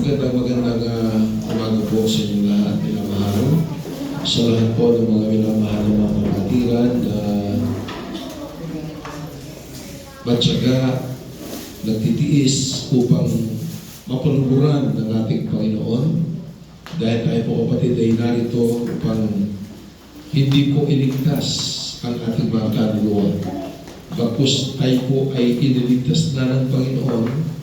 Umaga po sa inyong lahat, minamahal. Sa lahat po ng mga minamahal ng mga kapatiran na matyaga, nagtitiis upang mapuluburan ng ating Panginoon. Dahil tayo po kapatid ay narito upang hindi po iligtas ang ating mga kaluluwa. Bagkus tayo po ay iniligtas na ng Panginoon.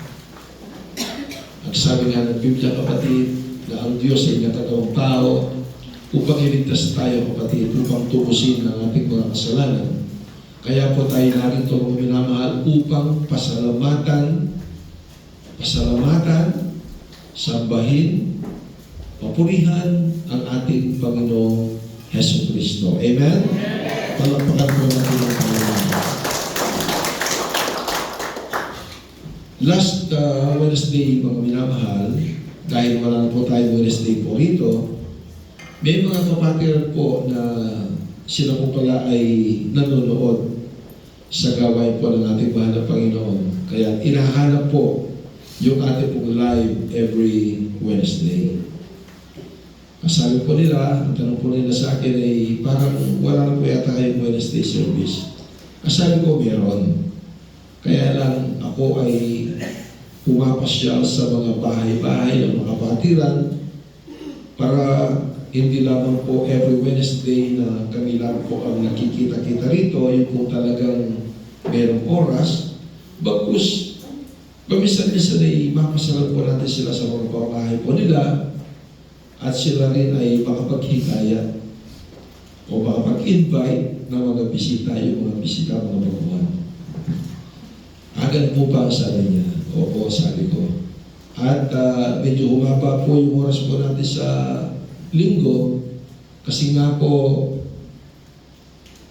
Ang sabi nga ng Biblia, kapatid, na ang Diyos ay natagawang tao upang iligtas tayo, kapatid, upang tubusin ang ating mga kasalanan. Kaya po tayo narito mga minamahal upang pasalamatan, sambahin, papurihan ang ating Panginoong Hesus Kristo. Amen? Palakpakan po natin ang Panginoon. Last Wednesday, mga minamahal, dahil wala na po tayo Wednesday po rito, may mga kapatiran po na sila po pala ay nanonood sa gawain po ng ating mahal na Panginoon. Kaya inahanap po yung ating pong live every Wednesday. Sabi po nila, ang tanong po nila sa akin ay parang wala na po yata kayong Wednesday service. Sabi ko meron. Kaya lang ako ay pumapasyal sa mga bahay-bahay ng mga kapatiran para hindi lamang po every Wednesday na kami lang po ang nakikita-kita rito, yung po talagang merong oras. Bagkus, paminsan-minsan ay mapasalan po natin sila sa mga bahay po nila at sila rin ay makapaghikayat o makapag-invite ng mga bisita, yung mga bisita, mga baguhan. Agad po ba ang sabi niya? Opo, sabi ko. At medyo humaba po yung oras po natin sa linggo kasi nga po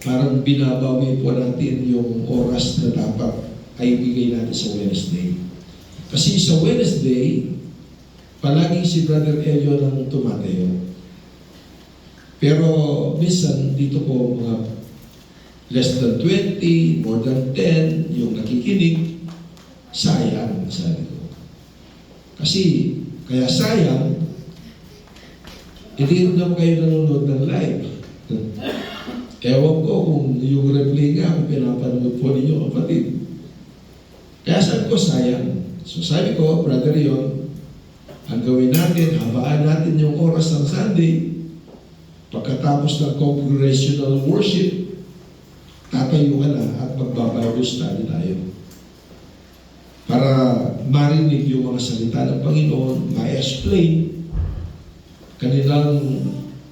parang binabawi po natin yung oras na dapat ay bigay natin sa Wednesday. Kasi sa Wednesday, palaging si Brother Elio lang tumatayo. Pero minsan dito po mga less than 20, more than 10, yung nakikinig, sayang, sabi ko. Kasi, kaya sayang, hindi naman kayo nanonood ng live. Ewan ko kung yung replay nga, kung pinapanood po ninyo, kapatid. Kaya sabi ko, sayang. So sabi ko, Brother Yon, ang gawin natin, habaan natin yung oras ng Sunday, pagkatapos ng congregational worship, tatayo ka na at magbabible study tayo. Para marinig yung mga salita ng Panginoon, ma-explain, kanilang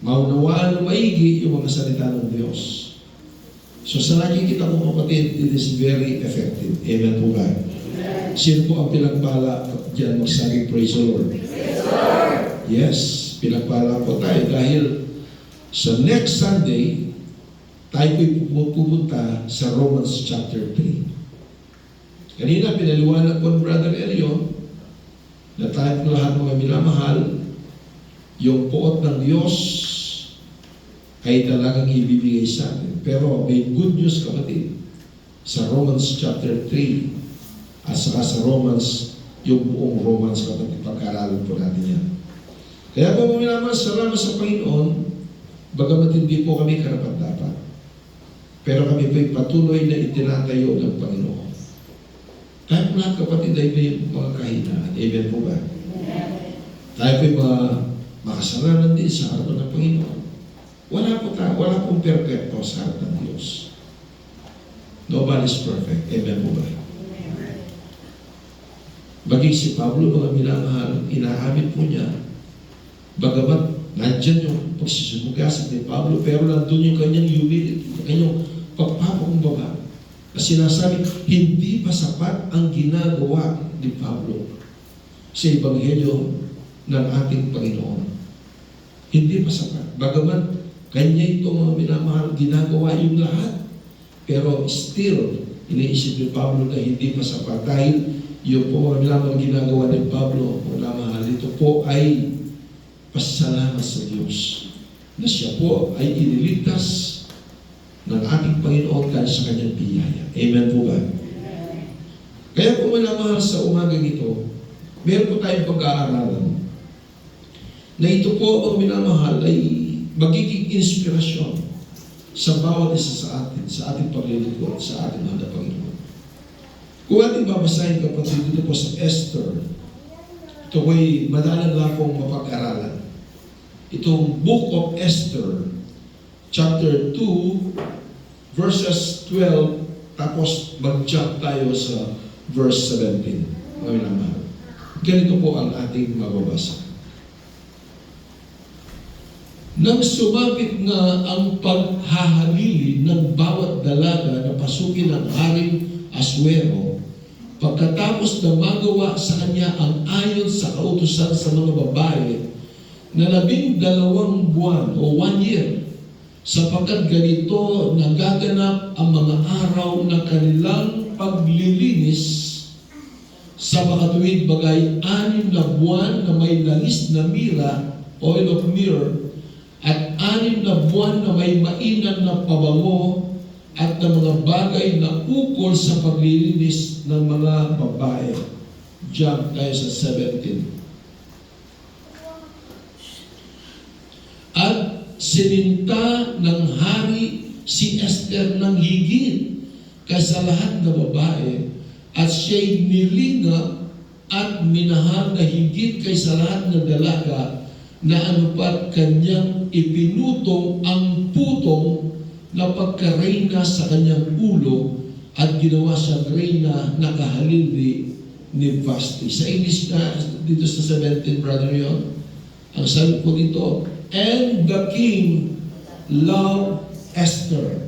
maunawaan o maigi yung mga salita ng Diyos. So sa nakikita ko kapatid, it is very effective. Amen po ba? Sino po ang pinagpala at dyan magsaging praise the Lord? Yes, pinagpala po tayo dahil sa next Sunday, tayo pupunta sa Romans chapter 3. Kanina, pinaliwanag po ng Brother Elio na tayo po lahat mga minamahal, yung poot ng Diyos ay talagang ibibigay sa atin. Pero may good news kapatid sa Romans chapter 3 at saka sa Romans, yung buong Romans kapatid, pagkaralan po natin yan. Kaya po mga minamahal, salamat sa Panginoon, bagamat hindi po kami karapat-dapat. Pero kami po'y patuloy na itinatayo ng Panginoon. Tayo lahat kapatid ay may mga kahinaan. Amen po ba? Tayo po'y mga makasalanan din sa harapan ng Panginoon. Wala pong perfecto sa harapan ng Diyos. Nobody's perfect. Amen po ba? Maging si Pablo, mga minamahal, inaamin po niya, bagamat nandyan yung pagsisumugasig ni Pablo, pero nandun yung kanyang humility, kanyang pagpapakumbaba. Kasi sinasabi, hindi pa sapat ang ginagawa ni Pablo sa Ebanghelyo ng ating Panginoon. Hindi pa sapat. Bagamat kanya ito mga minamahal, ginagawa yung lahat. Pero still, iniisip ni Pablo na hindi pa sapat. Dahil yung po mga minamahal ginagawa ni Pablo, mga minamahal, ito po ay pasalamat sa Diyos na siya po ay iniligtas ng ating Panginoon dahil sa kanyang biyaya. Amen po ba? Kaya po minamahal sa umagang ito, meron po tayong pag-aaralan na ito po ang minamahal ay magiging inspirasyon sa bawat isa sa atin, sa ating paglilingkod, sa ating mga Panginoon. Kung ating babasahin, kapatid, dito po sa Esther, ito ay madalang lang pong mapag-aralan. Itong Book of Esther, chapter 2, verses 12, tapos mag-jump tayo sa verse 17. Mga minamahal. Ganito po ang ating mababasa. Nang sumapit nga ang paghahalili ng bawat dalaga na pasukin ng Haring Aswero, pagkatapos na magawa sa kanya ang ayon sa kautusan sa mga babae na 12 buwan o 1 year, sapagkat ganito nagaganap ang mga araw ng kanilang paglilinis sa makatuwid bagay 6 na buwan na may langis na mira, oil of myrrh, at 6 na buwan na may mainam na pabango at na mga bagay na ukol sa paglilinis ng mga babae. Jump tayo sa 17. At sininta ng hari si Esther ng higit kaysa lahat na babae, at siya'y nilinga at minahal na higit kaysa lahat na dalaga, na anupat kanyang ipinutong ang putong na pagkareyna sa kanyang ulo, at ginawa siyang reyna na kahalili ni Vashti. Sa English na, dito sa 17, brother yon, ang sabi po dito, and the king loved Esther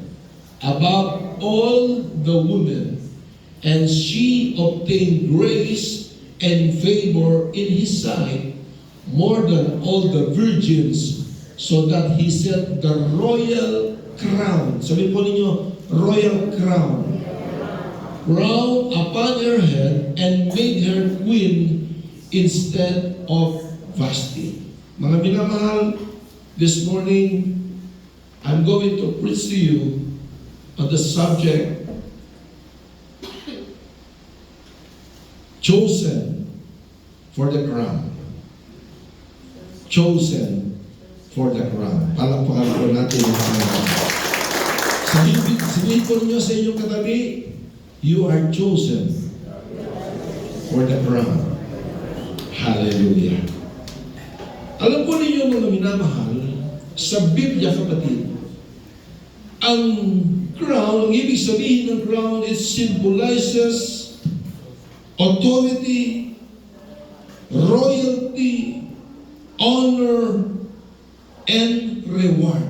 above all the women, and she obtained grace and favor in his sight more than all the virgins, so that he set the royal crown. Sabi po ninyo, royal crown upon her head and made her queen instead of Vashti. Mga minamahal, this morning, I'm going to preach to you on the subject, chosen for the crown. Chosen for the crown. Palakpakan po natin ang Panginoon. Sabihin po ninyo sa inyong katabi, you are chosen for the crown. Hallelujah. Alam po ninyo mga minamahal, sa Biblia kapatid, ang crown, ang ibig sabihin ng crown, it symbolizes authority, royalty, honor, and reward.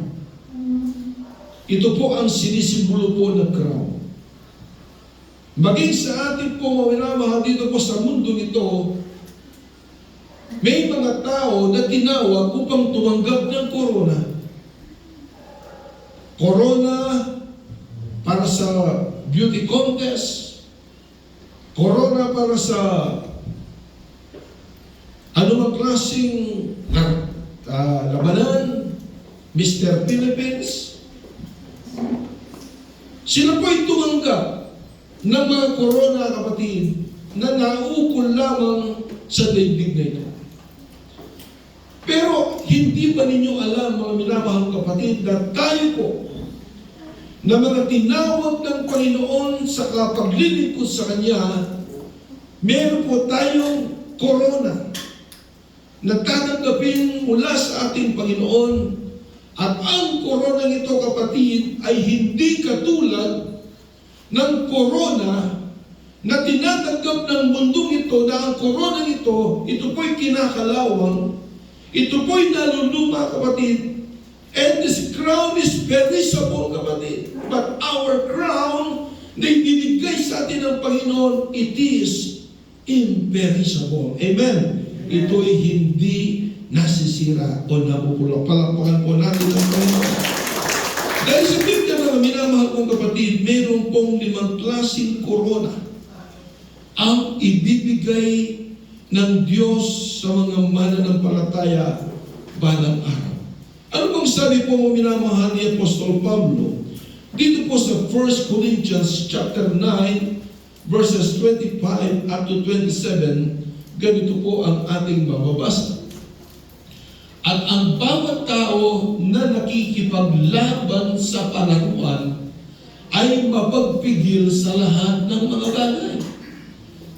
Ito po ang sinisimbolo po ng crown. Maging sa atin po mga minamahal dito po sa mundo nito, may mga tao na tinawag upang tumanggap ng corona. Corona para sa beauty contest, corona para sa anumang klaseng labanan, Mr. Philippines. Sila po'y tumanggap ng mga corona, kapatid, na naukol lamang sa daigdig na ito. Pero hindi ba ninyo alam, mga minamahal kapatid, na tayo po, na mga tinawag ng Panginoon sa kapaglilingkod sa Kanya, meron po tayong corona na tatanggapin mula sa ating Panginoon. At ang corona nito, kapatid, ay hindi katulad ng corona na tinatanggap ng mundong ito, na ang corona nito, ito po'y kinakalawang, ito po'y naluluma, kapatid. And this crown is perishable, kapatid. But our crown na ibinigay sa atin ng Panginoon, it is imperishable. Amen. Ito'y hindi nasisira o napupulok. Palakpakan po natin ang Panginoon. Dahil sa Biblia, mga minamahal kong kapatid, mayroon pong 5 klaseng corona ang ibibigay ng Diyos sa mga mananampalataya balang araw. Ano bang sabi po mga minamahal ni Apostol Pablo? Dito po sa 1 Corinthians chapter 9, verses 25 up to 27, ganito po ang ating mababasa. At ang bawat tao na nakikipaglaban sa palaruan ay mapagpigil sa lahat ng mga bagay.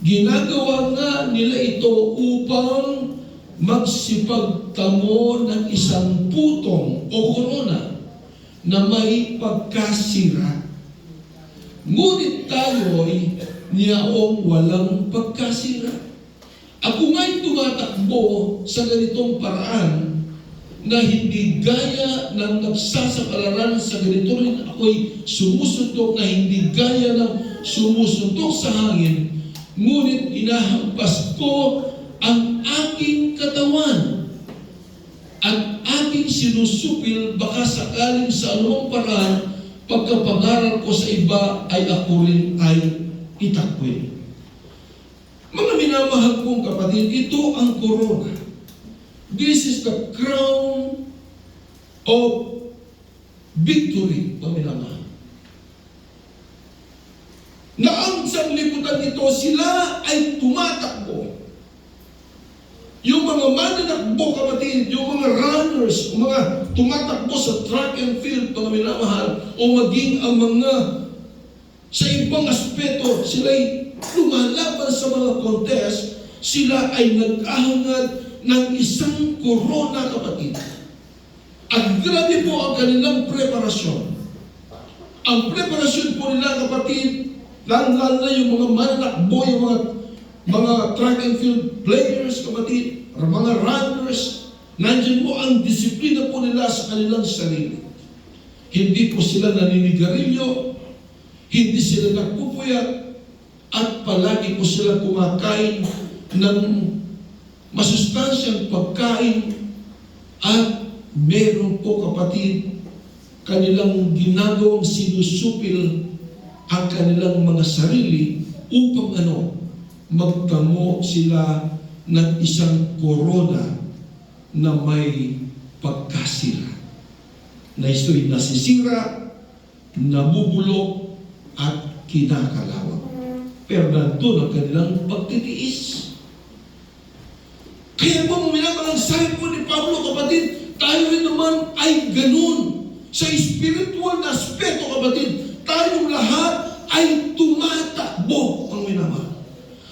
Ginagawa nga nila ito upang magsipagtamo ng isang putong o korona na may pagkasira. Ngunit tayo'y niyaong walang pagkasira. Ako nga'y tumatakbo sa ganitong paraan na hindi gaya ng nagsasapalaran sa ganito rin ako'y sumusuntok na hindi gaya ng sumusuntok sa hangin, ngunit inahampas ko ang aking katawan at aking sinusupil baka sakaling sa anumang paraan pagkapangaral ko sa iba ay ako rin ay itakwil. Mga minamahal kong kapatid, ito ang corona. This is the crown of victory, mga minamahal. Na ang sanglibutan nito, sila ay tumatakbo. Yung mga mananakbo, kapatid, yung mga runners, yung mga tumatakbo sa track and field, mga minamahal, o maging ang mga sa ibang aspeto, sila'y lumalaban sa mga contest, sila ay nag-ahangad ng isang corona, kapatid. At grabe po ang kanilang preparasyon. Ang preparasyon po nila, kapatid, lalo na yung mga mananakbo, yung mga track and field players, kapatid, or mga runners, nandiyan po ang disiplina po nila sa kanilang sarili. Hindi po sila naninigarilyo, hindi sila nagpupuyat, at palagi po sila kumakain ng masustansyang pagkain at meron po, kapatid, kanilang ginagawang sinusupil ang kanilang mga sarili upang magtamo sila ng isang korona na may pagkasira. Na ito'y nasisira, nabubulok, at kinakalawang. Pero nandun ang kanilang pagtitiis. Kaya po minamahal, sabi po ni Pablo, kapatid, tayo rin naman ay ganun. Sa spiritual na aspeto, kapatid, tayong lahat ay tumatakbo, ang minamahal.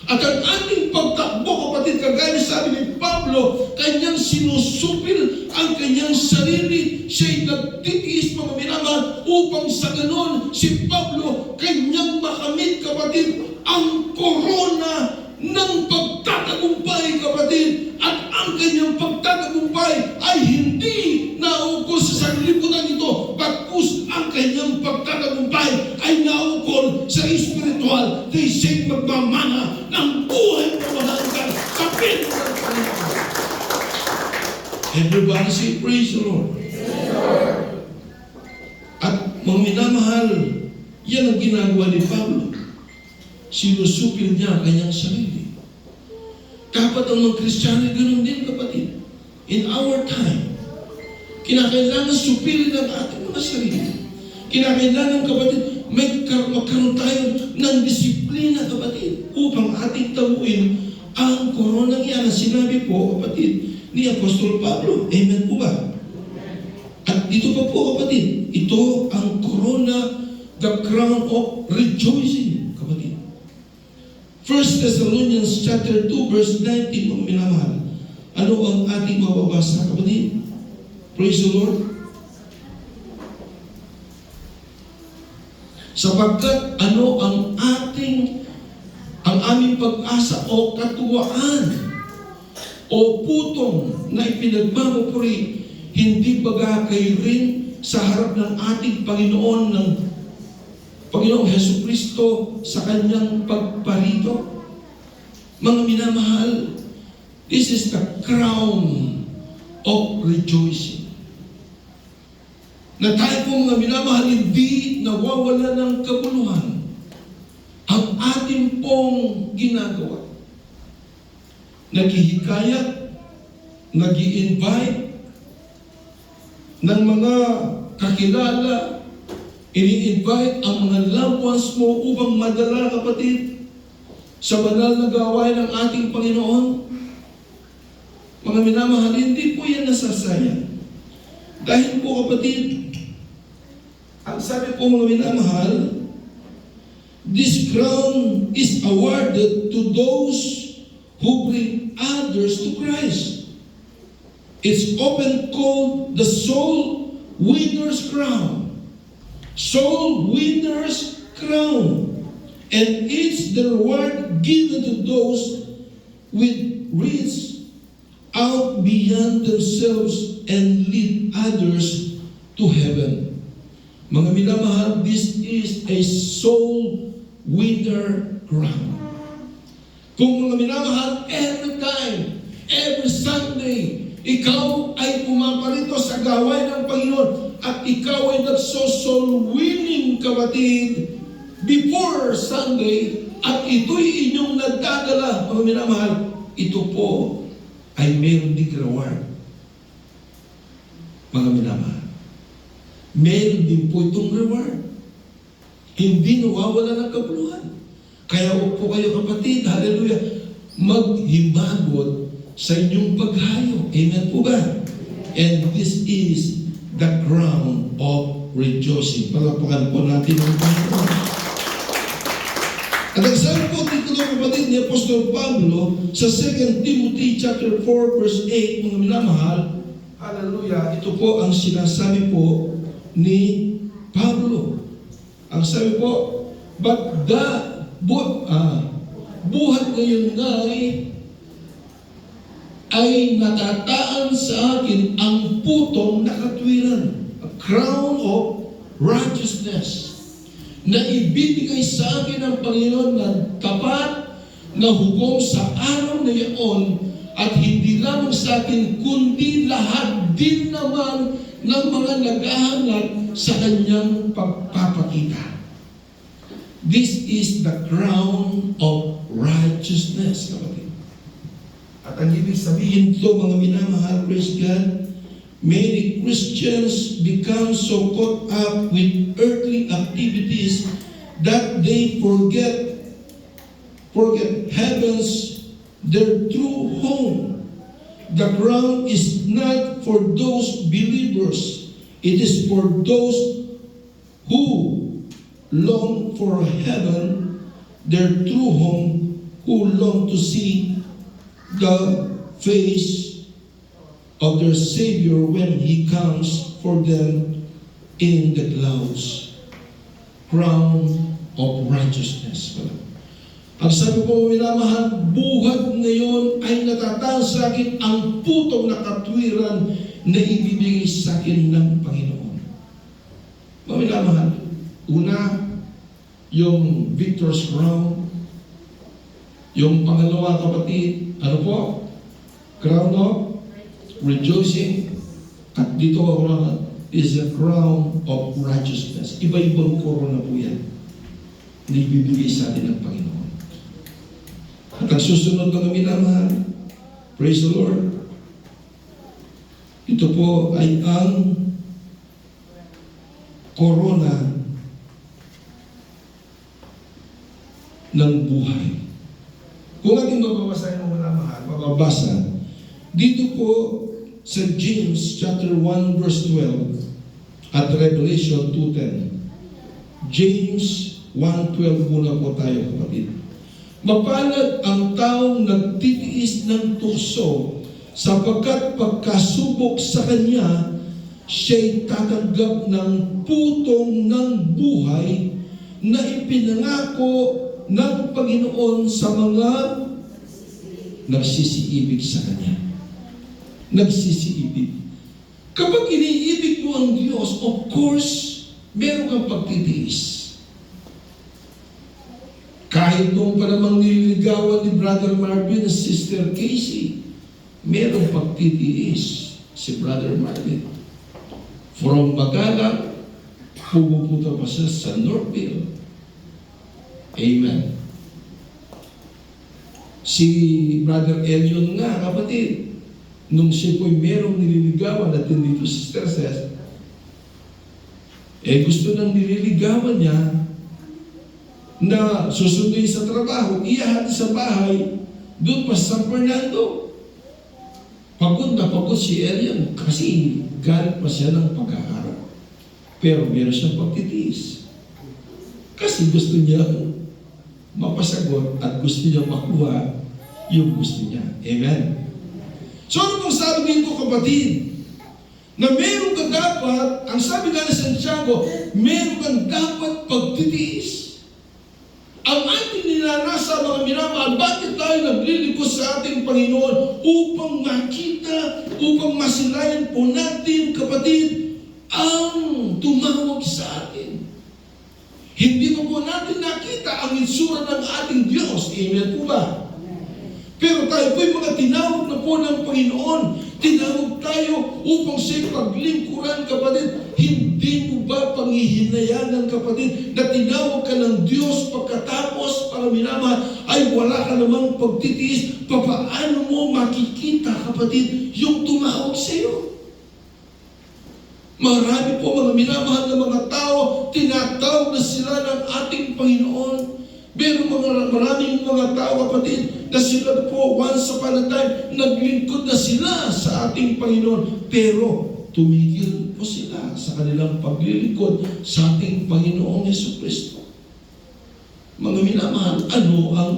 At ang ating pagtakbo, kapatid, kagaya sabi ni Pablo, kanyang sinusupil ang kanyang sarili. Siya'y nagtitiis, mga minamahal, upang sa ganon, si Pablo, kanyang makamit, kapatid, ang korona ng pagtatagumpay, kapatid. At ang kanyang pagtatagumpay ay hindi naukol sa sanglibutan nito, bagkus ang kanyang pagtatagumpay ay naukol sa espiritual. They say magmamana ng buhay na mahanggang kapit ng Panginoon. Everybody say, praise the Lord. At mga minamahal, yan ang ginagawa ni Pablo. Sinusupil niya kanyang sarili. Dapat ang mga Kristiyano, ganoon din, kapatid. In our time, kinakailangan supilin ang ating mga sarili. Kinakailangan, kapatid, magkaroon tayo ng disiplina, kapatid, upang ating tamuin ang koronang yan na sinabi po, kapatid, ni Apostol Pablo. Amen po ba? At dito pa po, kapatid, ito ang corona, the crown of rejoicing, kapatid. 1 Thessalonians chapter 2, verse 19, mga minamahal. Ano ang ating mababasa, kapatid? Praise the Lord. Sapagkat ang aming pag-asa o katuwaan o putong na ipinagmamupuri, hindi baga kayo rin sa harap ng ating Panginoong Jesucristo sa kanyang pagparito. Mga minamahal, this is the crown of rejoicing. Na tayo po, mga minamahal, hindi nawawala ng kabuluhan ang ating pong ginagawa. Naghihikayat, nag-i-invite ng mga kakilala, ini-invite ang mga loved ones mo upang madala, kapatid, sa banal na gawain ng ating Panginoon? Mga minamahal, hindi po yan nasasayang. Dahil po kapatid, ang sabi po mga minamahal, this crown is awarded to those who bring others to Christ. It's often called the soul winner's crown. Soul winner's crown. And it's the reward given to those with reach out beyond themselves and lead others to heaven. Mga minamahal, this is a soul winner crown. Kung mga minamahal, every time, every Sunday, ikaw ay pumaparito sa gawain ng Panginoon at ikaw ay nagso-soul winning, kapatid, before Sunday, at ito'y inyong nagdadala, mga minamahal, ito po ay meron din reward. Mga minamahal, meron din po itong reward. Hindi nawawala ng kabuluhan. Kaya huwag po kayo kapatid, hallelujah, maghimagot sa inyong paghayo. Amen po ba? And this is the crown of rejoicing. Palapakan po natin ang Panginoon. At ang sabi po dito ng kapatid ni Apostol Pablo sa 2 Timothy chapter 4 verse 8, mga minamahal, hallelujah, ito po ang sinasabi po ni Pablo. Ang sabi po, but buhat ngayon ay natataan sa akin ang putong na katwiran, a crown of righteousness, na ibibigay sa akin ng Panginoon na tapat na hukom sa araw na iyon, at hindi lamang sa akin, kundi lahat din naman ng mga naghahanap sa kanyang pagpapakita. This is the crown of righteousness, kapatid. At ang ibig sabihin ito, mga minamahal, praise God, many Christians become so caught up with earthly activities that they forget heaven's their true home. The crown is not for those believers. It is for those who long for heaven, their true home, who long to see the face of their Savior when He comes for them in the clouds. Crown of righteousness. Ang sabi ko, minamahal, buhat ngayon ay natatang sa akin ang putong na katwiran na ibibigay sa akin ng Panginoon. Mga minamahal, una, yung victor's crown. Yung pangalawa, kapatid, ano po? Crown of rejoicing. At dito ako is a crown of righteousness. Iba-ibang korona po yan na ibibigay sa atin ng Panginoon. At ang susunod mga minamahal, praise the Lord, ito po ay ang korona ng buhay. Kung ating mababasahin mga minamahal, mababasa dito po sa James chapter 1 verse 12 at Revelation 2:10. James 1:12 muna po tayo, kapatid. Mapalad ang taong nagtitiis ng tukso, sapagkat pagkasubok sa kanya, siya'y tatanggap ng putong ng buhay na ipinangako ng Panginoon sa mga nagsisiibig sa kanya. Nagsisiibig. Kapag iniibig mo ang Diyos, of course, meron kang pagtitiis. Kahit nung pa namang nililigawan ni Brother Marvin at Sister Casey, merong pagtitiis si Brother Marvin. From Magalang, pumupunta pa siya sa Northville. Amen. Si Brother Elion nga, kapatid, nung siya po'y merong nililigawan at dito si Sister Cez, gusto nang nililigawan niya, na susunduin sa trabaho, iyahatid sa bahay, doon pa sa San Fernando. Pagod na pagod si Elian kasi galit pa siya ng pag-aaral. Pero meron siyang pagtitiis. Kasi gusto niya mapasagot at gusto niya makuha yung gusto niya. Amen? So ano pong sabi dito, kapatid? Na meron ka dapat, ang sabi nga ni Santiago, meron kang dapat pagtitiis. Ang ating ninanasa, mga minamahal, bakit tayo naglilingkod sa ating Panginoon? Upang makita, upang masilayan po natin, kapatid, ang tumawag sa atin. Hindi pa po natin nakita ang itsura ng ating Diyos. Amen po ba? Pero tayo po'y mga tinawag na po ng Panginoon. Tinawag tayo upang siya'y paglingkuran, kapatid. Hindi mo ba panghihinayangan, kapatid, na tinawag ka ng Diyos pagkatapos, para minamahal, ay wala ka namang pagtitiis? Papaano mo makikita, kapatid, yung tumawag sa iyo? Marami po mga minamahal na mga tao, tinatawag na sila ng ating Panginoon. Pero maraming mga tao, kapatid, na sila po once upon a time, naglingkod na sila sa ating Panginoon. Pero tumigil po sila sa kanilang paglilingkod sa ating Panginoong Jesucristo. Mga minamahal, ano ang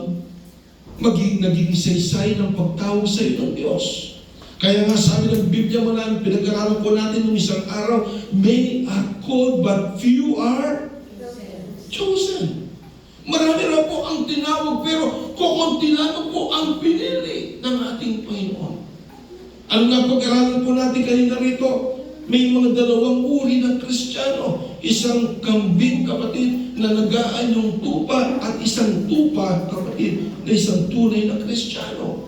naging saysay ng pagtawag sa iyo ng Diyos? Kaya nga sabi ng Biblia, maraming pinag-aralan po natin nung isang araw, many are called but few are chosen. Marami na po ang tinawag, pero kukunti lang po ang pinili ng ating Panginoon. Ang napag-aralan po natin kanina rito, may mga dalawang uri ng Kristiyano. Isang kambing, kapatid, na nagaan yung tupa, at isang tupa, kapatid, na isang tunay na Kristiyano.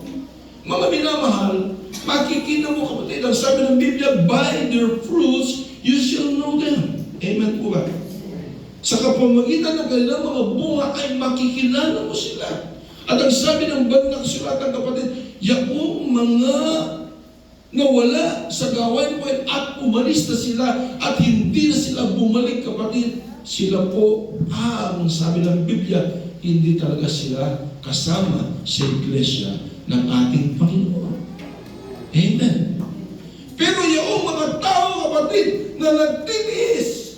Mga minamahal, makikita mo, kapatid, ang sabi ng Biblia, by their fruits, you shall know them. Amen po ba? Sa kapamagitan ng kanilang mga bunga ay makikilala mo sila. At ang sabi ng banal na kasulatan, kapatid, yung mga nawala sa gawain po at umalis na sila at hindi na sila bumalik, kapatid, sila po ang sabi ng Biblia, hindi talaga sila kasama sa iglesia ng ating Panginoon. Amen. Pero yung mga tao, kapatid, na nagtitiis,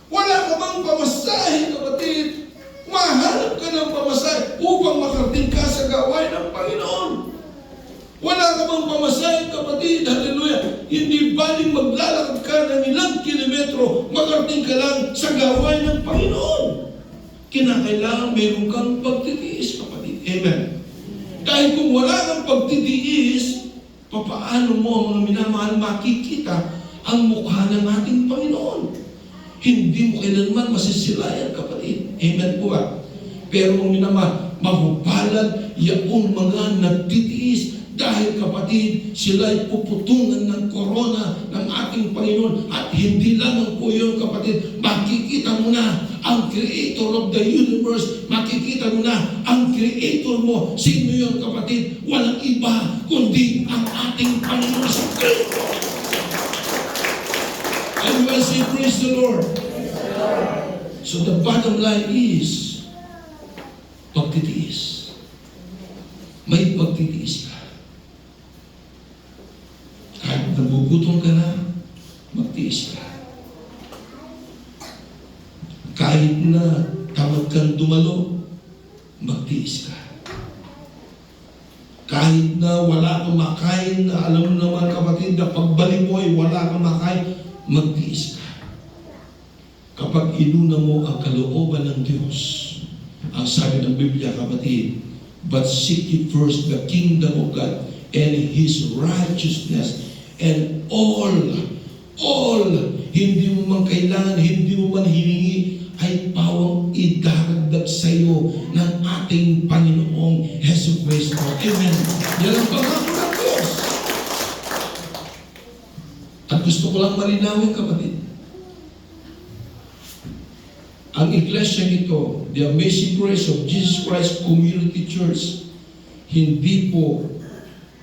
wala ka bang pamasahe, kapatid? Mahanap ka ng pamasahe upang makarating ka sa gawain ng Panginoon. Wala ka bang pamasahe, kapatid? Hallelujah! Hindi baling maglalakad ka ng ilang kilometro, makarating ka lang sa gawain ng Panginoon. Kinakailangan meron kang pagtitiis, kapatid. Amen. Dahil kung wala kang pagtitiis, papaano mo, mga minamahal, makikita ang mukha ng ating Panginoon? Hindi mo kailanman masisilayan, kapatid. Amen po ba? Pero kung minamahal, mahubalan yung mga nagtitiis dahil, kapatid, sila'y puputungan ng korona ng ating Panginoon. At hindi lamang po yun, kapatid, makikita mo na ang Creator of the universe, makikita mo na ang Creator mo. Sino yun, kapatid? Walang iba kundi ang ating Panginoon sa Kristo. And we say, praise the Lord. So the bottom line is, pagtitiis. May pagtitiis ka. Kahit nagugutom ka na, magtiis ka. Kahit na tamad kang dumalo, magtiis ka. Kahit na wala kang makain, na alam mo naman, kapatid, na pagbalik mo ay wala kang makain, magtiis ka. Kapag inuna mo ang kalooban ng Diyos, ang sabi ng Biblia, kapatid, but seek ye first the kingdom of God and His righteousness, and all, hindi mo man kailangan, hindi mo man hiningi, ay pawang idaragdag sa iyo ng ating Panginoong Jesucristo. Amen. Yan ang pangako ng Diyos. At gusto ko lang malinawin, kapatid. Ang iglesia ito, the Amazing Grace of Jesus Christ Community Church, hindi po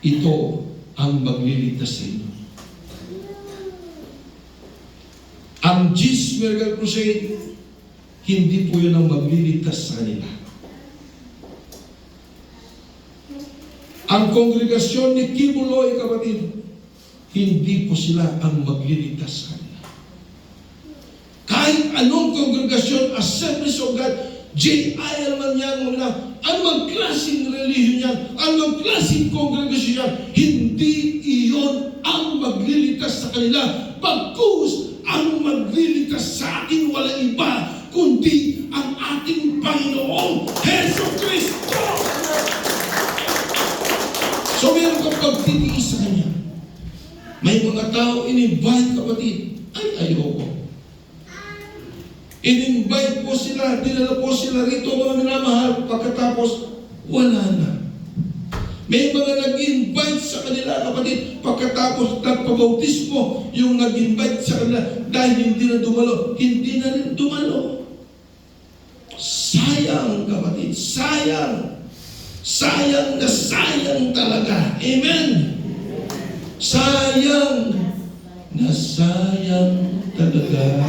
ito ang magliligtas sa inyo. Ang Jesus Miracle Crusade hindi po yun ang magliligtas sa kanila. Ang kongregasyon ni Kibuloy, kapatid, hindi po sila ang magliligtas sa kanila. Kahit anong kongregasyon, Assemblies of God, JIL man yan, anumang klaseng relihiyon yan, anumang klaseng kongregasyon yan, hindi iyon ang magliligtas sa kanila. Bagkus, ang magliligtas sa atin wala iba, kundi ang ating Panginoong Heso Kristo. So meron kang pagtitiis sa Kanya. May mga tao in-invite, kapatid, ay ayoko. In-invite po sila, dinala po sila rito, mga minamahal, pagkatapos, wala na. May mga nag-invite sa kanila, kapatid, pagkatapos nagpabautismo, yung nag-invite sa kanila, dahil hindi na dumalo, hindi na rin dumalo. Sayang, kapatid, sayang. Sayang na sayang talaga. Amen. Sayang na sayang talaga.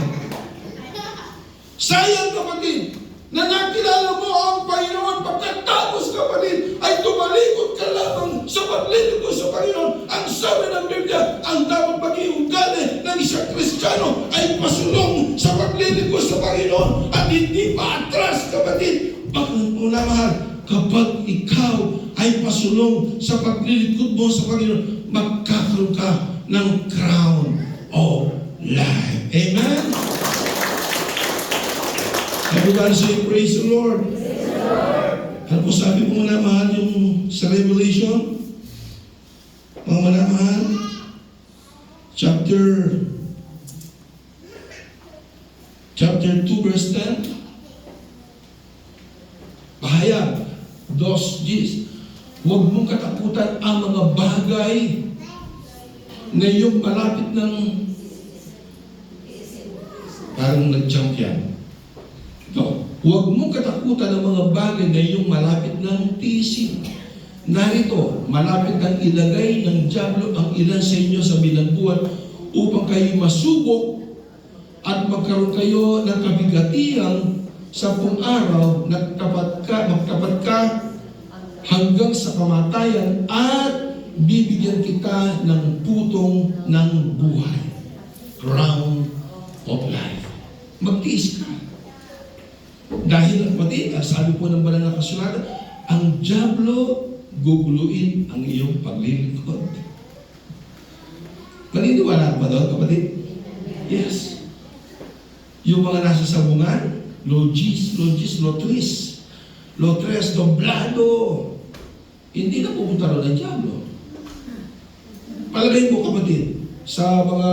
Sayang, kapatid, na nakilala mo ang Panginoon, pagkatapos, kapatid, ay tumalikod ka lamang sa paglilingkod sa Panginoon. Ang sabi ng Biblia, ang dapat maging ugali ng isang Kristiyano ay pasulong sa paglilingkod sa Panginoon at hindi paatras, kapatid. Bakit mo na mahal? Kapag ikaw ay pasulong sa paglilingkod mo sa Panginoon, magkakaroon ka ng crown of life. Amen? Everybody say, praise the Lord. Ano po sabi po mga mahal yung sa Revelation? Mga mahal, chapter 2 verse 10. Pahayag, 2:10. Huwag mong katakutan ang mga bagay na yung malapit ng parang nag-jump yan. Huwag mong katakutan ang mga bagay na iyong malapit ng tiisin. Narito, malapit ang ilagay ng dyablo ang ilan sa inyo sa bilangguan upang kayo masubok at magkaroon kayo ng kabigatiang 10 araw, magtapat ka hanggang sa kamatayan at bibigyan kita ng putong ng buhay. Crown of life. Magtiis ka. Dahil, kapatid, sabi po ng banal na kasulatan, ang dyablo guguluin ang iyong paglilingkod. Maniniwala ba doon, kapatid? Yes. Yung mga nasa sabungan, logis, lotres, doblado, hindi na pupunta rin ang dyablo. Palagay mo, kapatid, sa mga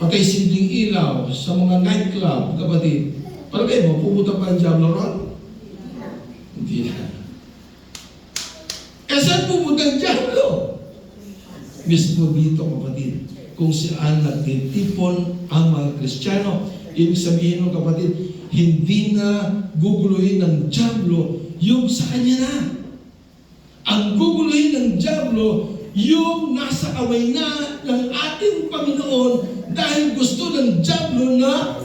patay sinding ilaw, sa mga nightclub, kapatid, palagay mo, pupunta pa ang dyablo ron? Hindi na. Eh, saan pupunta ang dyablo? Mismo dito, kapatid, kung saan nagtitipon ang mga Kristiyano. Ibig sabihin ng kapatid, hindi na guguluhin ng dyablo yung sa kanya na. Ang guguluhin ng dyablo, yung nasa kamay na ng ating Panginoon dahil gusto ng dyablo na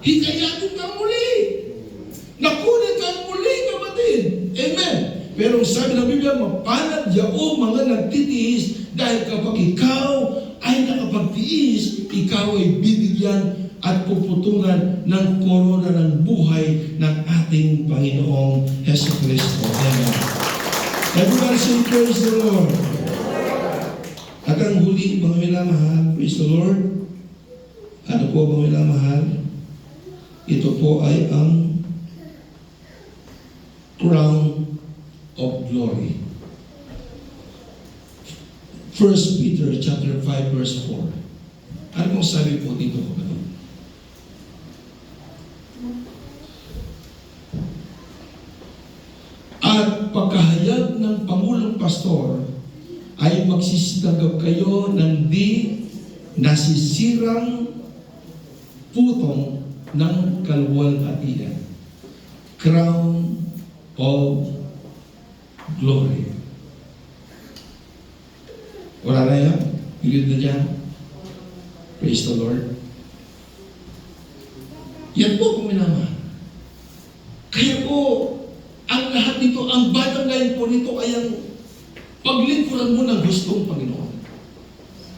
hikayatin ka muli. Nakunin ka muli, kapatid. Amen. Pero sabi ng Biblia, mapalad yaong mga nagtitiis dahil kapag ikaw ay nakapagtiis, ikaw ay bibigyan at puputungan ng korona ng buhay ng ating Panginoong Heso Kristo. Amen. Everybody say, praise the Lord. At ang huli, mga minamahal, praise the Lord. Ano po, mga minamahal? Ito po ay ang crown of glory. 1 Peter chapter 5 verse 4. Ano pong sabi po dito, kapatid? At pagkahayag ng Pangulong Pastor ay magsisigagab kayo ng di nasisirang putong ng kaluwalhatian. Crown of glory. Wala na yan? Pilid na dyan? Praise the Lord. Yan po kung minamahal. Kaya po, ang lahat nito, ang bottom line po nito ay ang paglingkuran mo ng gustong Panginoon.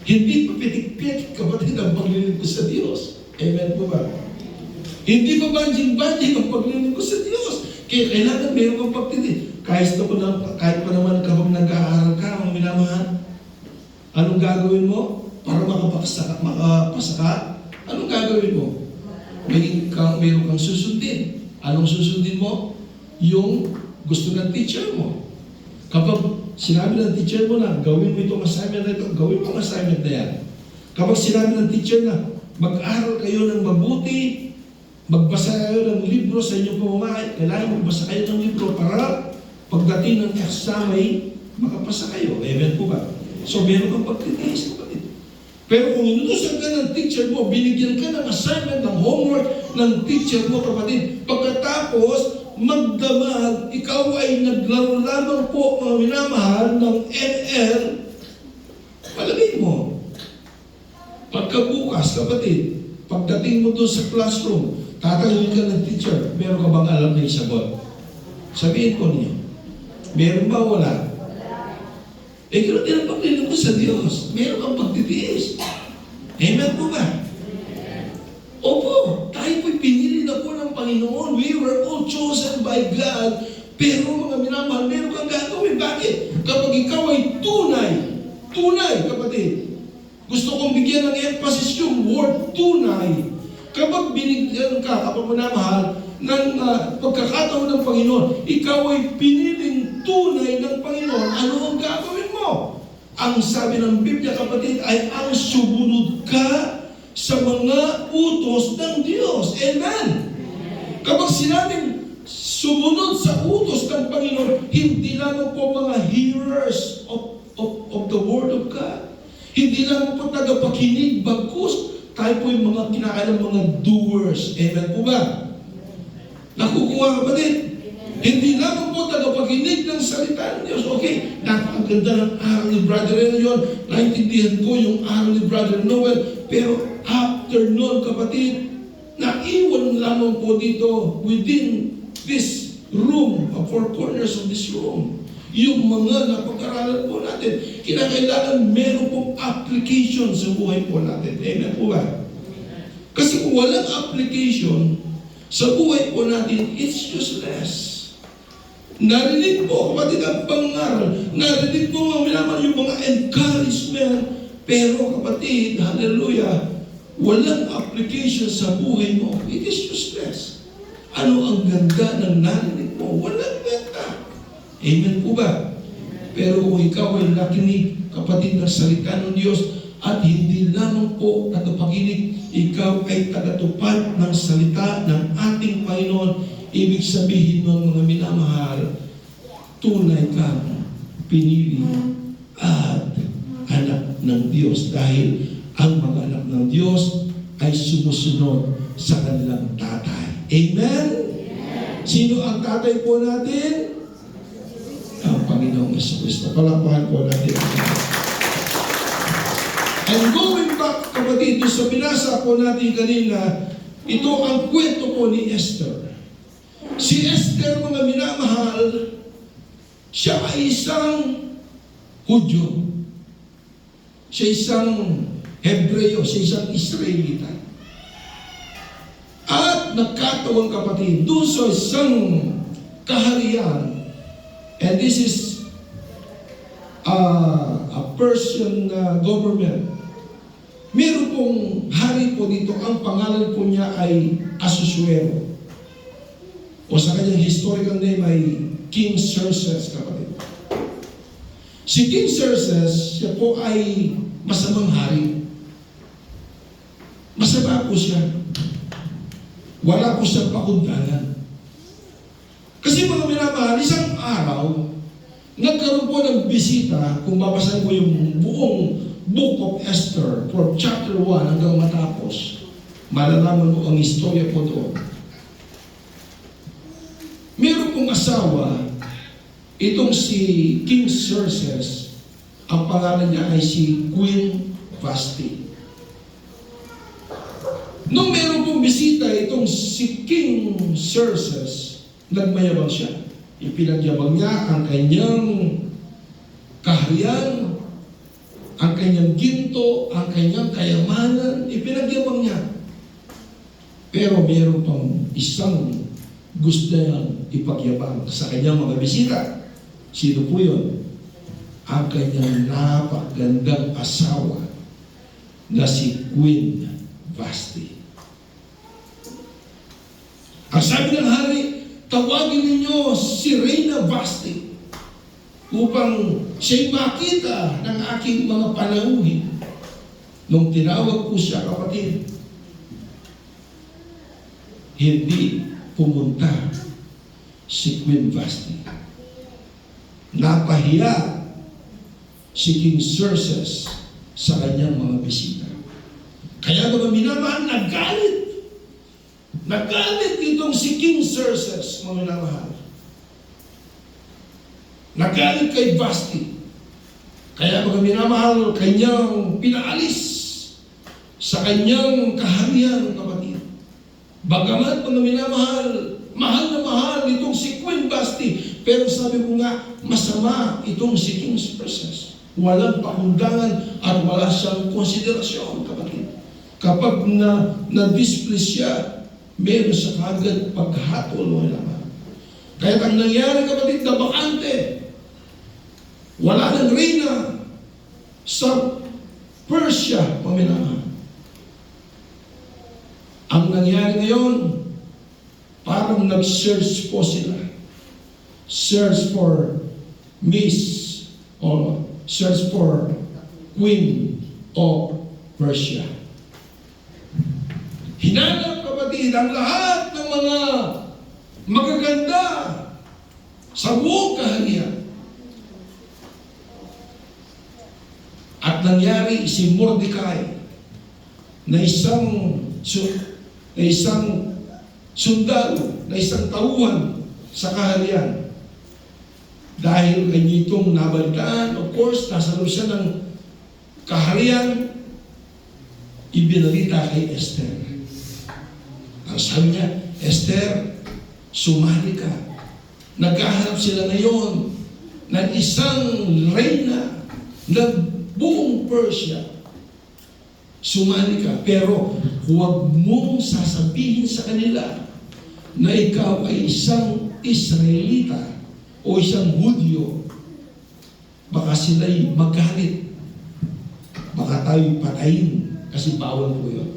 Hindi pa pitik-pitik kapatid ang paglilingkod sa Diyos. Amen po ba? Hindi pa banjing-banjing ang paglilingkod sa Diyos. Kaya kailangan meron kang pagtitik. Kahit pa naman kapag nag-aaral ka, ang minamahal, anong gagawin mo para makapasa ka? Anong gagawin mo? Meron kang susundin. Anong susundin mo? Yung gusto ng teacher mo. Kapag sinabi ng teacher mo na, gawin mo itong assignment na ito, gawin mo ang assignment na yan. Kapag sinabi ng teacher na, mag-aral kayo ng mabuti, magbasa kayo ng libro sa inyong pamamahay, kailangan magbasa kayo ng libro para pagdating ng exam ay makapasa kayo. Amen po ba? So, meron kang pagtitiis, kapatid. Pero kung inutusan ka ng teacher mo, binigyan ka ng assignment, ng homework ng teacher mo, kapatid, pagkatapos, magdamag, ikaw ay naglaro lamang po, mga minamahal, ng ML, palagay mo, pagkabukas, kapatid, pagdating mo doon sa classroom, tatanungin ka ng teacher, meron ka bang alam na isagot? Sabihin ko niyo, meron ba wala? Ganoon din ang paglilingkod ko sa Diyos. Meron kang pagtitiis. Amen po ba? Opo, tayo po'y pinili na po ng Panginoon. We were all chosen by God. Pero mga minamahal, meron kang gagawin. Bakit? Kapag ikaw ay tunay, kapatid. Gusto kong bigyan ng emphasis yung word tunay. Kapag binigyan ka, kapag minamahal, ng pagkakataon ng Panginoon, ikaw ay piniling tunay ng Panginoon. Ano ang gagawin mo? Ang sabi ng Biblia, kapatid, ay ang sumunod ka sa mga utos ng Diyos. Amen? Kapag sinabing sumunod sa utos ng Panginoon, hindi lamang po mga hearers of the Word of God. Hindi lamang po tagapakinig, bagkus, tayo po yung mga kinakailang mga doers. Amen po ba? Nakukuha kapatid? Hindi lamang po tagapakinig ng salita ng Diyos. Okay, napakaganda ng aral ni Brother Elion. Naintindihan ko yung aral ni Brother Noel. Pero after noon, kapatid, naiwan lamang po dito within this room, four corners of this room. Yung mga napag-aralan po natin, kinakailangan meron pong application sa buhay po natin. Amen po ba? Kasi kung walang application sa buhay po natin, it's useless. Narinig po, kapatid, ang pangaral. Narinig po mga minaman yung mga encouragement. Pero kapatid, hallelujah, walang application sa buhay mo. It is useless. Ano ang ganda ng narinig mo? Walang ganda. Amen po ba? Pero kung ikaw ay nakinig, kapatid, ng salita ng Diyos, at hindi lamang po tagapakinig, ikaw ay tagatupad ng salita ng ating Panginoon. Ibig sabihin ng mga minamahal, tunay kang pinili at anak ng Diyos. Dahil ang mga anak ng Diyos ay sumusunod sa kanilang tatay. Amen? Sino ang tatay po natin? Ang Panginoong Jesucristo. Palakpakan po natin. And going back, kapatid, sa binasa po natin kanina, ito ang kwento po ni Esther. Si Esther, mga minamahal, siya ay isang Hudyo. Siya isang Hebreo, siya isang Israelita. At nagkataon, kapatid, doon sa isang kaharian, and this is a Persian government. Meron pong hari po dito, ang pangalan po niya ay Ahasuero. O sa kanyang historical name ay King Xerxes, kapatid. Si King Xerxes, siya po ay masamang hari. Masama po siya. Wala po siyang pakundangan. Kasi mga minamahal, isang araw, nagkaroon po ng bisita, kung babasahin mo yung buong Book of Esther, from chapter 1 hanggang matapos, malalaman mo ang istorya po doon. Meron pong asawa, itong si King Xerxes, ang pangalan niya ay si Queen Vashti. Nung meron pong bisita itong si King Xerxes, nagmayabang siya. Ipinagyabang niya ang kanyang kaharian, ang kanyang ginto, ang kanyang kayamanan, ipinagyabang niya. Pero meron pang isang gusto niyang ipagyabang sa kanyang mga bisita. Sino po yun? Ang kanyang napakagandang asawa na si Queen Vashti. Ang sabi ng hari, tawagin ninyo si Reyna Vashti upang siya'y makita ng aking mga panauhin. Nung tinawag po siya, kapatid, hindi pumunta si Queen Vashti. Napahiya si King Xerxes sa kanyang mga bisita. Kaya mga minamahal, nagalit. Nagalit itong si King Xerxes, mga minamahal. Nagalit kay Vashti. Kaya mga minamahal, kanyang pinaalis sa kanyang kaharian, kapatid. Bagamat mga minamahal, mahal na mahal itong si Queen Vashti, pero sabi ko nga, masama itong si King Xerxes. Walang pakundangan at wala siyang konsiderasyon, kapatid. Kapag na-display siya, meron sa kagad paghatol mo naman. Kaya ang nangyari, kapatid, na bakante. Wala ng reyna sa Persia, paminahan. Ang nangyari ngayon, parang nag-search po sila. Search for Miss or search for Queen of Persia. Hinanap, kapatid, ang lahat ng mga magaganda sa buong kaharian. At nangyari si Mordecai na isang sundalo, na isang tauhan sa kaharian. Dahil kanya itong nabalitaan, of course, nasa loob siya ng kaharian, ibinalita kay Esther. Ang sabi niya, Esther, sumali ka. Naghahanap sila ngayon ng isang reyna ng buong Persia. Sumali ka, pero huwag mong sasabihin sa kanila na ikaw ay isang Israelita o isang Hudyo. Baka sila'y magalit. Baka tayo'y patayin kasi bawal po yun.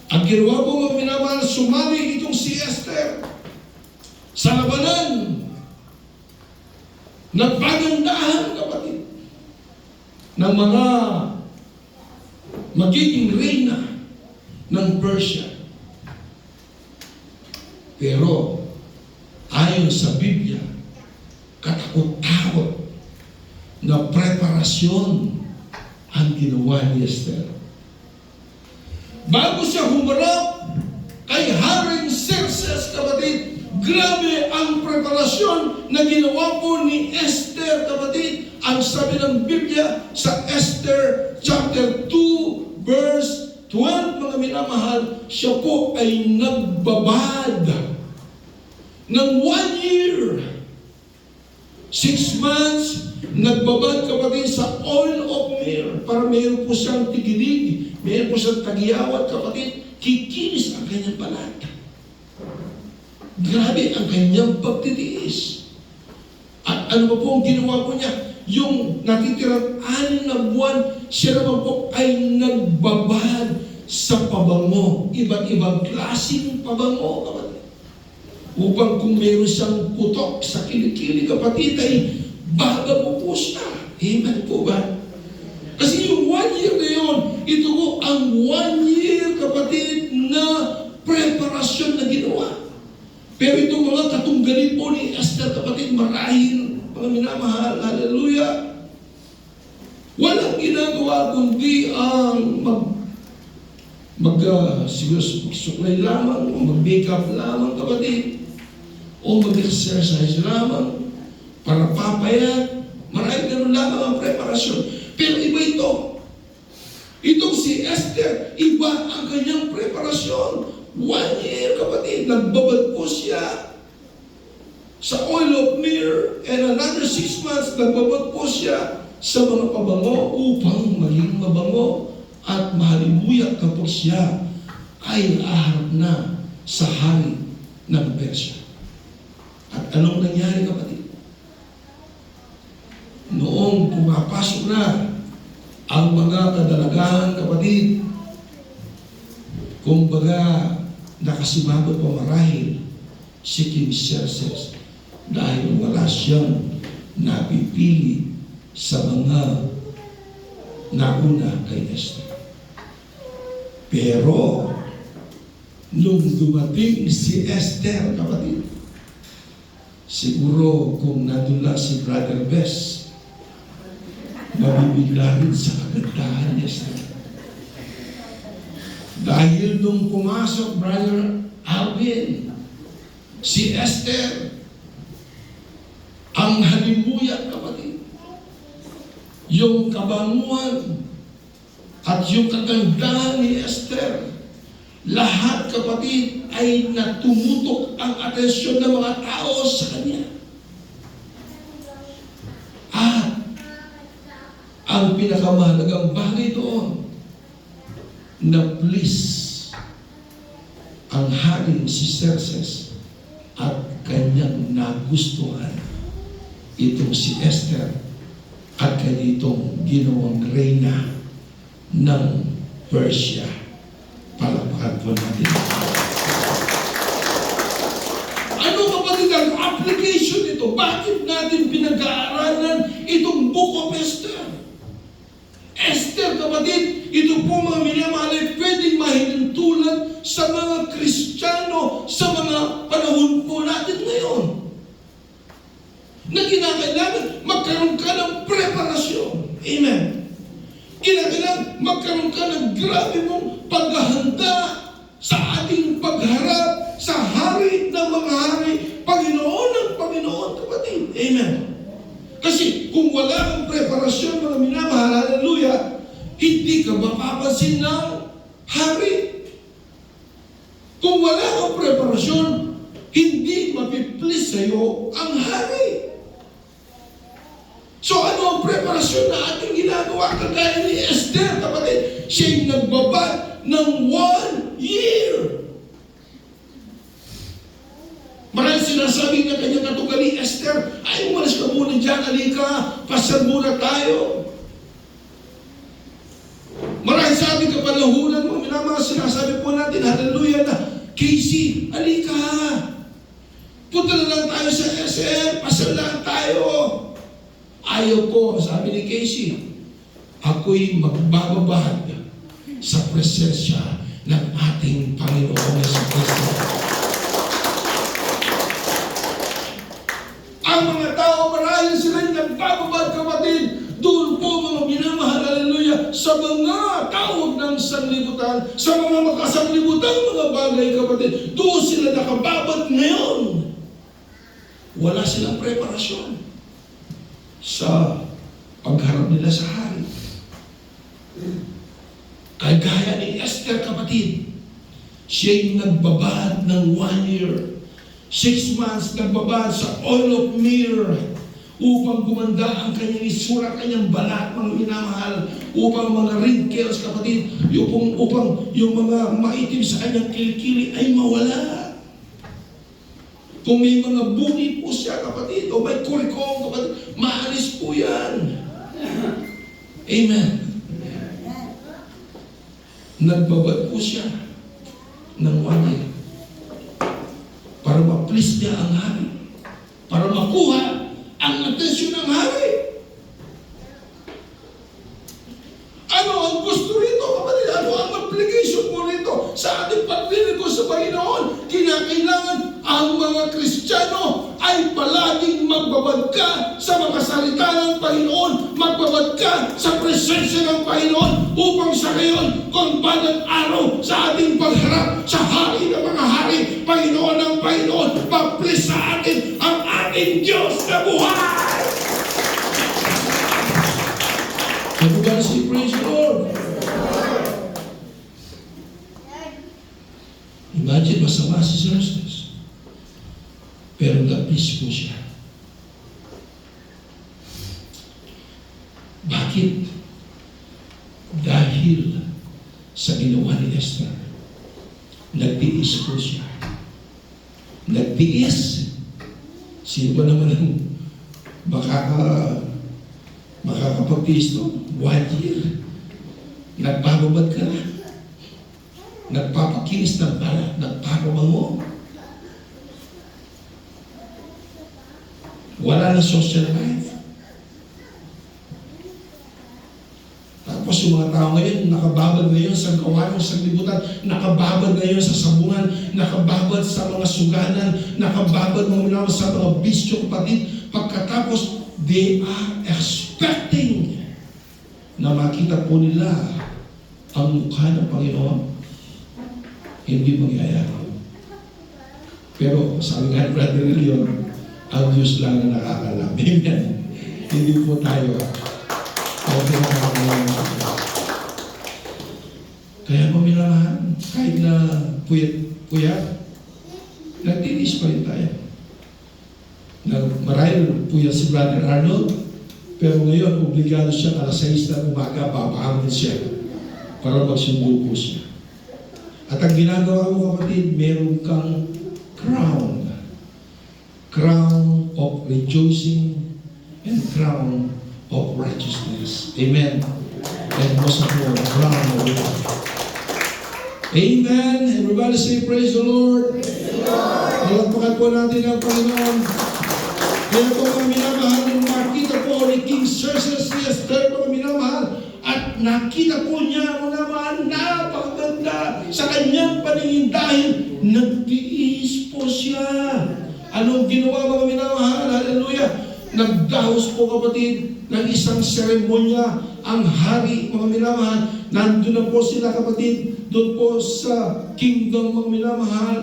Ang ginawa po mga minamahal, sumali itong si Esther sa labanan. Nagpagandahan, kapatid, ng mga magiging reyna ng Persia. Pero ayon sa Biblia, katakot-takot na preparasyon ang ginawa ni Esther. Bago siya humarap kay Haring Xerxes, kapatid, grabe ang preparasyon na ginawa po ni Esther, kapatid. Ang sabi ng Biblia sa Esther chapter 2 verse 12, mga minamahal, siya po ay nagbabad ng 1 year. 6 months, nagbabad, kapatid, sa oil of myrrh para mayroon po siyang tigilig, mayroon po siyang tagiyawat, kapatid, kikinis ang kanyang balat. Grabe ang kanyang pagtitiis. At ano pa po ang ginawa po niya? Yung natitirang 6 na buwan, siya naman po ay nagbabad sa pabango. Iba't ibang klaseng pabango, kapatid. Upang kung meron siyang putok sa kilikili, kapatid, ay baga po siya. Amen po ba? Kasi yung 1 year na yun, ito po ang 1 year, kapatid, na preparasyon na ginawa. Pero itong mga katunggalin po ni Esther, kapatid, marahil, mga minamahal, hallelujah, walang ginagawa kundi ang mag-suklay lamang, o mag-makeup lamang, kapatid, o mag-exercise lamang, para papayat. Marahil ganun lamang ang preparasyon. Pero iba ito. Itong si Esther, iba ang kanyang preparasyon. 1 year, kapatid, nagbabad po siya sa oil of myrrh, and another 6 months, nagbabad po siya sa mga pabango upang maging mabango at mahalimuyak kapag siya ay aharap na sa hari ng Persya. At anong nangyari, kapatid? Noong pumapasok na ang mga kadalagaan, kapatid, kumbaga nakasimangot pa marahil si King Xerxes dahil wala siyang napipili sa mga nauna kay Esther. Pero nung dumating si Esther, kapatid, siguro kung nadula si Brother Bess, mabibigla rin sa kagandahan ni Esther. Dahil nung pumasok, Brother Alvin, si Esther, ang halimuyak, kapatid, yung kabanguan at yung kagandahan ni Esther, lahat, kapatid, ay natumutok ang atensyon ng mga tao sa kanya. At ang pinakamahalagang bagay doon, na please ang haring si Xerxes at kanyang nagustuhan itong si Esther at kanya itong ginawang reyna ng Persia. Palakpakan po natin. Ano, kapatid, ang application nito? Bakit natin pinag-aaralan itong Book of Esther? Esther, kapatid, ito po mga minamahal ay pwedeng mahinuntulan sa mga Kristiyano sa mga panahon po natin ngayon. Na kinakailangan magkaroon ka ng preparasyon. Amen. Kinakailangan magkaroon ka ng grabe mong paghahanda sa ating pagharap sa hari ng mga hari, Panginoon ng Panginoon, kapatid. Amen. Kasi kung wala kang preparasyon, mga minamahal, hallelujah, hindi ka mapapansin ng hari. Kung wala kang preparasyon, hindi mapiplis sa'yo ang hari. So ano ang preparasyon na ating ginagawa? Kagaya ni Esther, kapatid, siya'y nagbabad ng 1 year. Maraming sinasabi ng kanyang katugali, Esther, ay umalis ka muna dyan, alika, pasal muna tayo. Maraming sabi kapanahunan mo, mga sinasabi po natin, hallelujah na, Casey, alika, punta na lang tayo sa SM, pasal lang tayo. Ayaw ko, sabi ni Casey, ako'y magbababad sa presensya ng ating Panginoon sa Kristo. Ang mga tao, marahil sila nagbababad, kapatid, doon po mga minamahal, hallelujah, sa mga tawag ng sanlibutan, sa mga makasanlibutan, mga bagay, kapatid, doon sila nakababad ngayon. Wala silang preparasyon sa pagharap nila sa hari. Kagaya ni Esther, kapatid, siya'y nagbabad ng 1 year. 6 months nagbabad sa oil of myrrh upang gumanda ang kanyang isura, kanyang balat, mga minamahal, upang mga wrinkles, kapatid, upang yung mga maitim sa kanyang kilikili ay mawala. Kung may mga bungi po siya, kapatid, o may kurikong, kapatid, maalis po yan. Amen. Nagbabad po siya ng 1 year para ma-please niya ang hari, para makuha ang atensyon ng hari. Ano ang gusto rito, kapatid? Ano ang application mo rito sa ating paglilingkod sa Panginoon? Kinakailangan ang mga Kristiyano ay palaging magbabad ka sa mga salita ng Panginoon, magbabad ka sa presensya ng Panginoon upang sa ngayon, kung balang araw sa ating pagharap sa hari ng mga hari, Panginoon ng Panginoon, pa-please sa atin ang ating Diyos na buhay. Everybody say praise the Lord. masama si Sir Jesus. Pero nag-please po siya. Bakit? Dahil sa ginawa ni Esther, nagtiis po siya. Nagtiis. Sino ba naman ang makakapagtiis to? 1 year. Nagpapabad ka na. Nagpapakinis ng balat, nagpapabango. Wala na social life. Tapos yung mga tao ngayon, nakababad ngayon sa gawain sa libutan, nakababad ngayon sa sabungan, nakababad sa mga suganan, nakababad mga sa mga bisyo, kapatid. Pagkatapos, they are expecting na makita po nila ang mukha ng Panginoon. Hindi mangyayari. Pero sabi nga Brother Leon, ang Diyos lang na nakakalam. Amen. Hindi po tayo. Okay na nakakalam. Kaya paminamahan, kahit na puyat, nagtinis pa rin tayo. Marahil puyat si Brother Arnold, pero ngayon, obligado siya alas 6 na umaga, papahamin siya para magsundo po siya. At ang ginagawa mo, kapatid, meron kang crown. Crown of rejoicing and crown of righteousness. Amen. And most of all, crown of life. Amen. Everybody say, praise the Lord. Palagpakan po natin ang Panginoon. Kaya po kami minamahal ng makita po ni King Xerxes ni Esther po kami minamahal. At nakita po niya ang naman napakaganda sa kanyang paningin dahil nagtiis po siya. Anong ginawa mga minamahal? Hallelujah! Nagdahos po kapatid ng isang seremonya ang hari mga minamahal. Nandun na po sila kapatid doon po sa kingdom mga minamahal,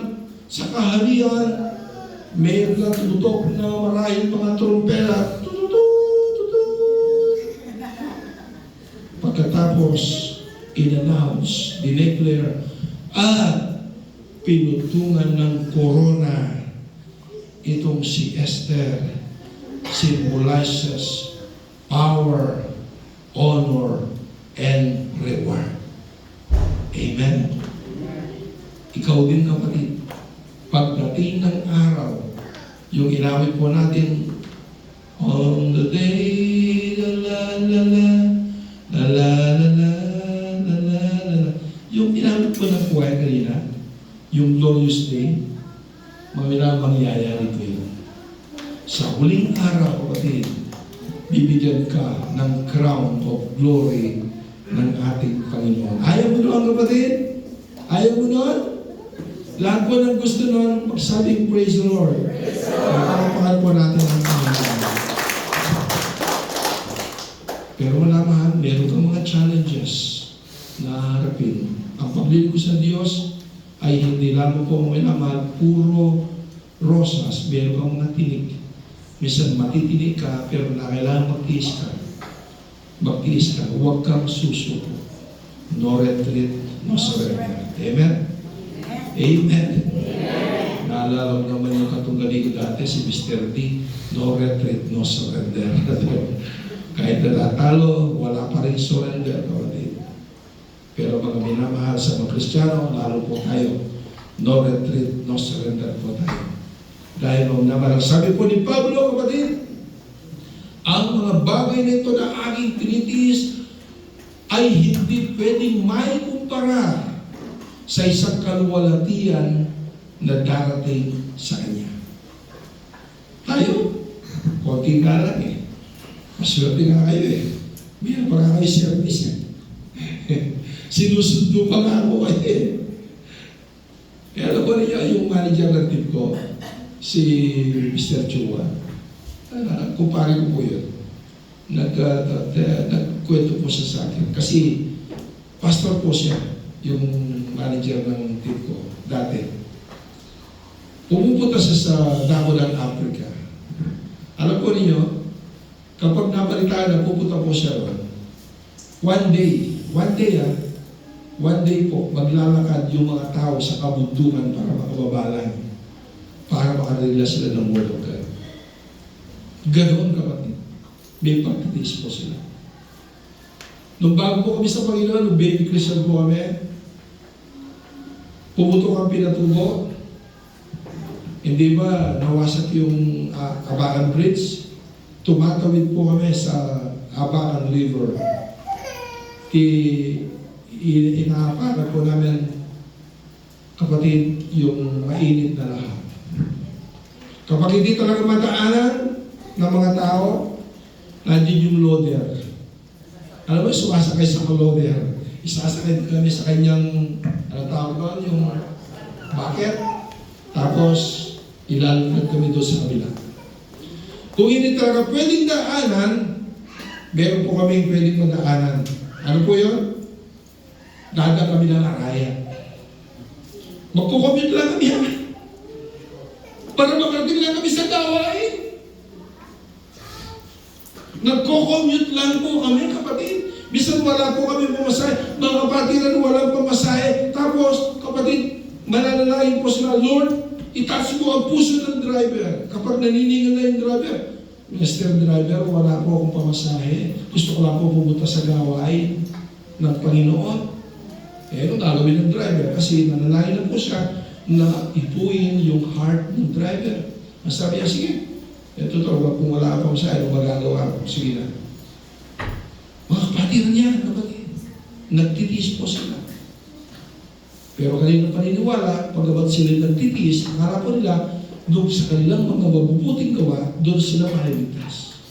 sa kaharian. Mayroon na tututok na marahil mga trumpeta. Pagkatapos, in-announce, dineclare, at pinutungan ng corona itong si Esther, symbolizes power, honor, and reward. Amen. Ikaw din kapatid, pagdating ng araw, yung inawit po natin, on the day, la la la la, la la la la, la la la, yung inawit po ng kuwaya kanina, yung glorious day, mga mangyayari ko yun. Sa huling araw, kapatid, bibigyan ka ng crown of glory ng ating Panginoon. Ayaw mo noon, kapatid? Ayaw mo noon? Lahat po ng gusto noon, magsabing praise the Lord. Pagpapakal po natin ang Panginoon. Pero wala mahal, meron kang mga challenges na harapin. Ang paglilingkod sa Diyos ay hindi lamang po minamahal, puro rosas, meron kang mga tinig. Minsan matitinig ka, pero na kailangan magtiis ka. Magtiis ka, huwag kang susuko. No retreat, no surrender. Amen? Amen. Naalala ko naman yung katunggali ko dati, si Mr. D, no retreat, no surrender. Kahit natatalo, wala pa rin surrender, kapatid. Pero mga minamahal sa mga Kristiyano, lalo po tayo, no retreat, no surrender po tayo. Dahil nung naman, sabi po ni Pablo, kapatid, ang mga bagay na ito na aking tinitiis ay hindi pwedeng may kumpara sa isang kaluwalhatian na darating sa kanya. Tayo, konti nga lang eh. Maswerte nga kayo eh. Mayroon pa nga kayo service eh. Sinusundo pa nga ako kayo eh. Kaya alam ko niya yung manager ng team ko, si Mr. Chua, kumpare ko po yun. Nagkwento po siya sa akin. Kasi pastor po siya, yung manager ng team ko, dati. Pumupunta siya sa Dagolan, Africa. Alam po ninyo, kapag nabalitaan na pupunta po siya ron, one day one day po, maglalakad yung mga tao sa kabundukan para makababalan, para makarela sila ng Word of God. Ganoon, kapatid. May pagtitiis po sila. Nung bago po kami sa Panginoon, nung baby Christian po kami, pumutok ang pinatubo. Hindi ba nawasak yung Abacan Bridge? Tumatawid po kami sa Abacan River. Inaapakan po namin, kapatid, yung mainit na lahat. Kapag hindi talaga madaanan ng mga tao, nandiyan yung loader. Alam mo, sumasakay sa loader. Isasakay kami sa kanyang, tawag doon, yung bucket. Tapos, ilalagay kami doon sa kabila. Kung hindi talaga pwedeng daanan, meron po kami pwedeng madaanan. Ano po yun? Dada kami ng araya. Magkukomute lang kami. Para makarating lang kami sa gawain. Nagko-commute lang po kami, kapatid. Bisan wala po kami pamasahe. Mga kapatiran, walang pamasahe. Tapos, kapatid, mananalain po sila, Lord, itaas mo ang puso ng driver. Kapag naniningal na yung driver, Mr. Driver, wala po akong pamasahe. Gusto ko lang po pumunta sa gawain ng Panginoon. Nung gagawin ng driver, kasi nananayin na po siya na ipuin yung heart ng driver. Sabi niya, sige, ito to, kung wala akong pamasahe, ano magagawa ko? Sige na. Mga kapatiran niya, kapatid, nagtitiis po sila. Pero kanina paniniwala, pagkabat sila nagtitiis, akala po nila, doon sa kanilang mga mabubuting gawa, doon sila mahiligtas.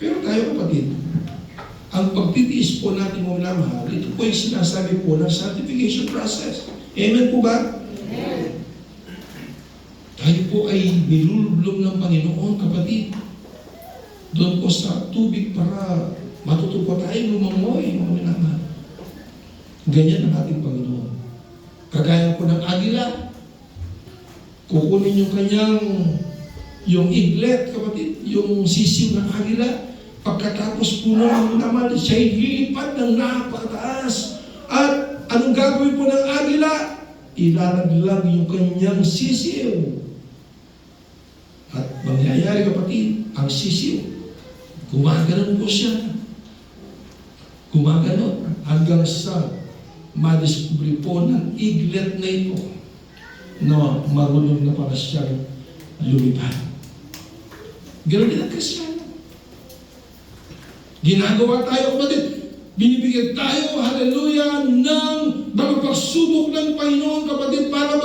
Pero tayo, kapatid, ang pagtitiis po natin mga minamahal, ito po yung sinasabi po ng sanctification process. Amen po ba? Amen. Tayo po ay nilulublong ng Panginoon, kapatid. Doon po sa tubig para matuto po tayo lumangoy, mga minamahal. Ganyan ang ating Panginoon. Kagaya po ng agila, kukunin yung kanyang, yung iglet, kapatid, yung sisiw ng agila, pagkatapos po naman, siya'y lilipad ng napakataas. At anong gagawin po ng agila? Ilalaglag yung kanyang sisiw. At mangyayari, kapatid, ang sisiw, gumaganon po siya. Gumaganon hanggang sa madiscovery po ng iglet na ito na marunong na para siyang lumipad. Ganoon din ang Kristyano. Ginagawa tayo, kapatid. Binibigyan tayo, hallelujah, ng mga pagsubok ng Panginoon, kapatid, para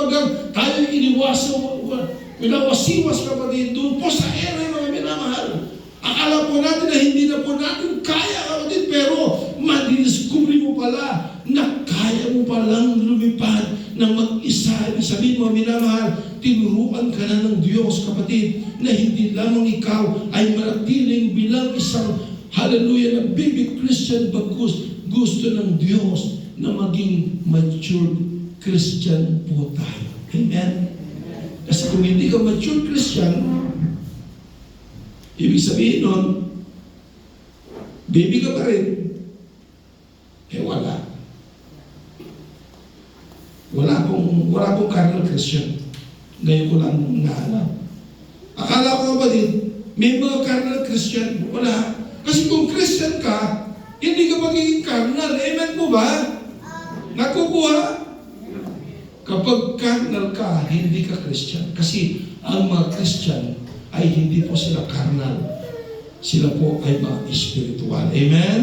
tayo inawasiwas, kapatid, doon po sa ere, mga minamahal. Akala po natin na hindi na po natin kaya, kapatid, pero madidiscovery mo pala na kaya mo palang lumipad ng mag-isa. Sabihin mo, minamahal, tinuruan ka na ng Diyos, kapatid, na hindi lamang ikaw ay manatiling bilang isang, hallelujah, na baby Christian, bagus gusto ng Diyos na maging mature Christian po tayo. Amen? Kasi kung hindi ka mature Christian, ibig sabihin nun, baby ka pa rin, wala. Wala pong carnal Christian. Ngayon ko lang naalam. Akala ko ba din, may mga carnal Christian? Wala. Kasi kung Christian ka, hindi ka magiging carnal. Amen po ba? Nakukuha? Kapag carnal ka, hindi ka Christian. Kasi ang mga Christian ay hindi po sila carnal. Sila po ay mga spiritual. Amen?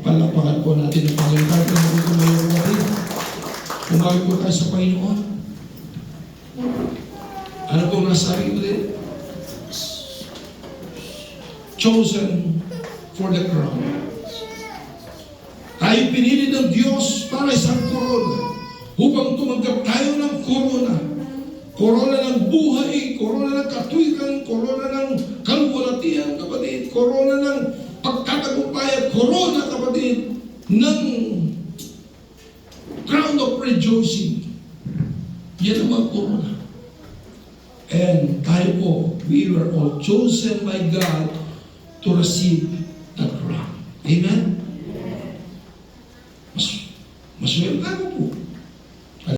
Palapakan po natin ang Panginoon. Kumawin po tayo sa Panginoon. Ano pong nasabi ko din? Chosen for the crown. Tayo pinili ng Diyos para isang korona upang tumanggap tayo ng korona. Korona ng buhay, korona ng katuwigan, korona ng kalwalatian, kapatid, korona ng pagtatagumpay, korona, kapatid, ng crown of rejoicing. Yan ang mga korona. And tayo po, we were all chosen by God to receive that crown. Amen?